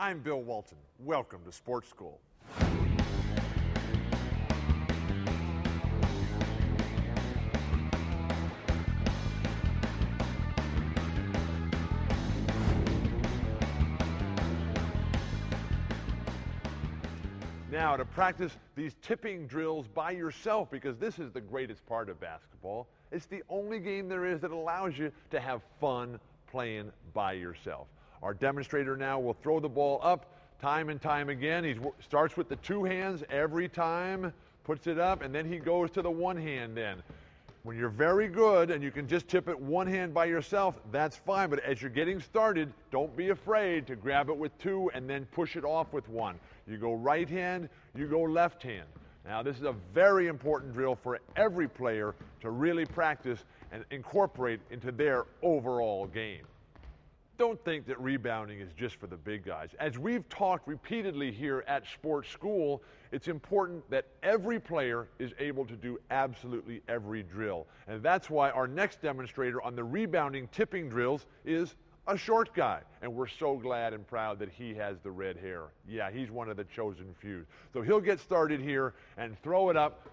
I'm Bill Walton. Welcome to Sports School. Now, to practice these tipping drills by yourself, because this is the greatest part of basketball. It's the only game there is that allows you to have fun playing by yourself. Our demonstrator now will throw the ball up time and time again. He starts with the two hands every time, puts it up, and then he goes to the one hand then. When you're very good and you can just tip it one hand by yourself, that's fine. But as you're getting started, don't be afraid to grab it with two and then push it off with one. You go right hand, you go left hand. Now, this is a very important drill for every player to really practice and incorporate into their overall game. Don't think that rebounding is just for the big guys. As we've talked repeatedly here at Sports School, it's important that every player is able to do absolutely every drill. And that's why our next demonstrator on the rebounding tipping drills is a short guy. And we're so glad and proud that he has the red hair. Yeah, he's one of the chosen few. So he'll get started here and throw it up.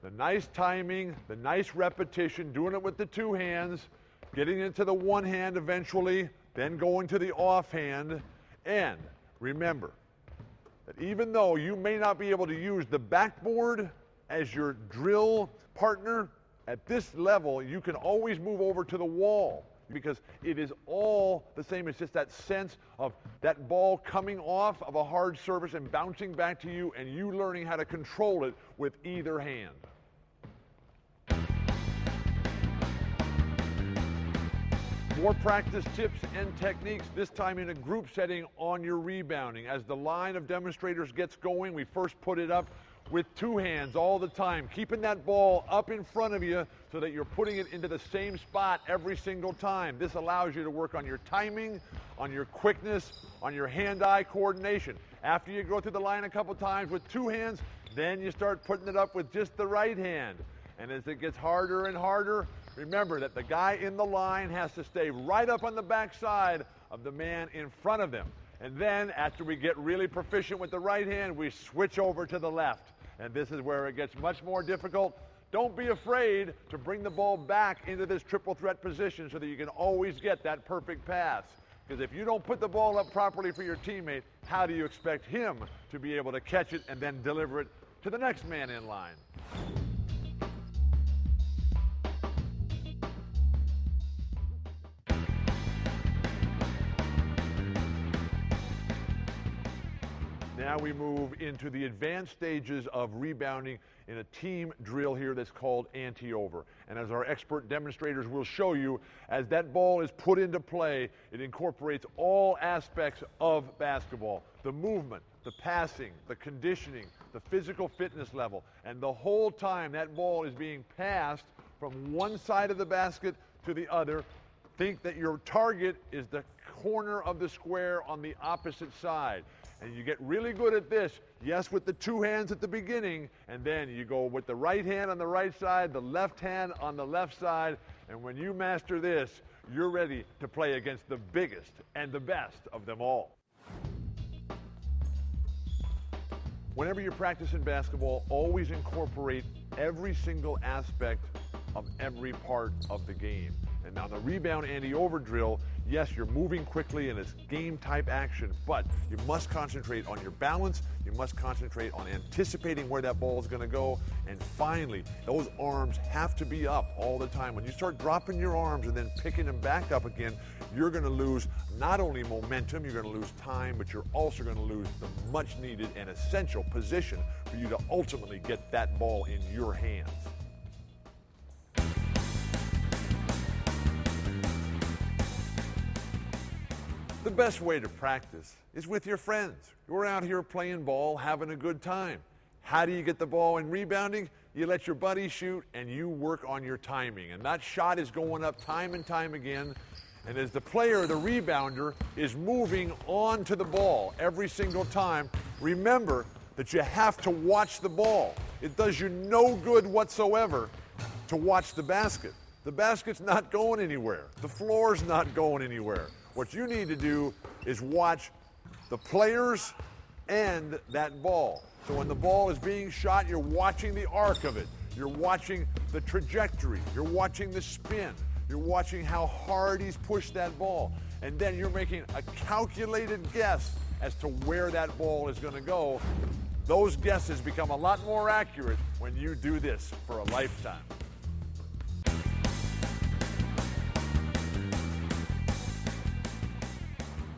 The nice timing, the nice repetition, doing it with the two hands, getting into the one hand eventually, then going to the off hand. And remember that even though you may not be able to use the backboard as your drill partner, at this level you can always move over to the wall, because it is all the same. It's just that sense of that ball coming off of a hard surface and bouncing back to you, and you learning how to control it with either hand. More practice tips and techniques, this time in a group setting on your rebounding. As the line of demonstrators gets going, we first put it up with two hands all the time, keeping that ball up in front of you so that you're putting it into the same spot every single time. This allows you to work on your timing, on your quickness, on your hand-eye coordination. After you go through the line a couple times with two hands, then you start putting it up with just the right hand. And as it gets harder and harder, remember that the guy in the line has to stay right up on the backside of the man in front of them. And then after we get really proficient with the right hand, we switch over to the left. And this is where it gets much more difficult. Don't be afraid to bring the ball back into this triple threat position so that you can always get that perfect pass. Because if you don't put the ball up properly for your teammate, how do you expect him to be able to catch it and then deliver it to the next man in line? Now we move into the advanced stages of rebounding in a team drill here that's called anti-over. And as our expert demonstrators will show you, as that ball is put into play, it incorporates all aspects of basketball. The movement, the passing, the conditioning, the physical fitness level. And the whole time that ball is being passed from one side of the basket to the other, think that your target is the corner of the square on the opposite side. And you get really good at this, yes, with the two hands at the beginning, and then you go with the right hand on the right side, the left hand on the left side, and when you master this, you're ready to play against the biggest and the best of them all. Whenever you're practicing basketball, always incorporate every single aspect of every part of the game. And now the rebound anti-over drill, yes, you're moving quickly and it's game-type action, but you must concentrate on your balance, you must concentrate on anticipating where that ball is going to go, and finally, those arms have to be up all the time. When you start dropping your arms and then picking them back up again, you're going to lose not only momentum, you're going to lose time, but you're also going to lose the much-needed and essential position for you to ultimately get that ball in your hands. The best way to practice is with your friends. You're out here playing ball, having a good time. How do you get the ball in rebounding? You let your buddy shoot and you work on your timing. And that shot is going up time and time again. And as the player, the rebounder, is moving on to the ball every single time, remember that you have to watch the ball. It does you no good whatsoever to watch the basket. The basket's not going anywhere. The floor's not going anywhere. What you need to do is watch the players and that ball. So when the ball is being shot, you're watching the arc of it. You're watching the trajectory. You're watching the spin. You're watching how hard he's pushed that ball. And then you're making a calculated guess as to where that ball is going to go. Those guesses become a lot more accurate when you do this for a lifetime.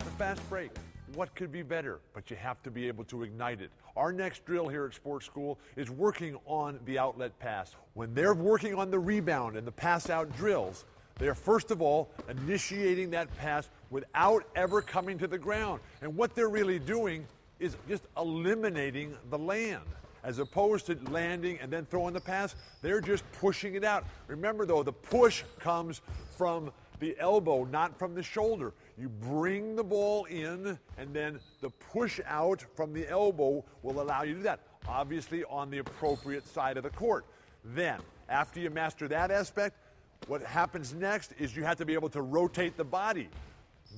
The fast break. What could be better? But you have to be able to ignite it. Our next drill here at Sports School is working on the outlet pass. When they're working on the rebound and the pass out drills, they're first of all initiating that pass without ever coming to the ground. And what they're really doing is just eliminating the land. As opposed to landing and then throwing the pass, they're just pushing it out. Remember though, the push comes from the elbow, not from the shoulder. You bring the ball in, and then the push out from the elbow will allow you to do that, obviously on the appropriate side of the court. Then, after you master that aspect, what happens next is you have to be able to rotate the body.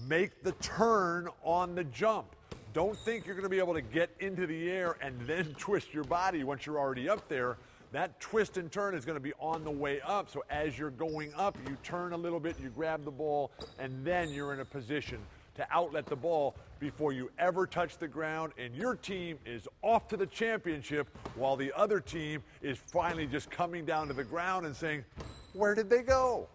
Make the turn on the jump. Don't think you're going to be able to get into the air and then twist your body once you're already up there. That twist and turn is going to be on the way up. So as you're going up, you turn a little bit, you grab the ball, and then you're in a position to outlet the ball before you ever touch the ground. And your team is off to the championship while the other team is finally just coming down to the ground and saying, where did they go?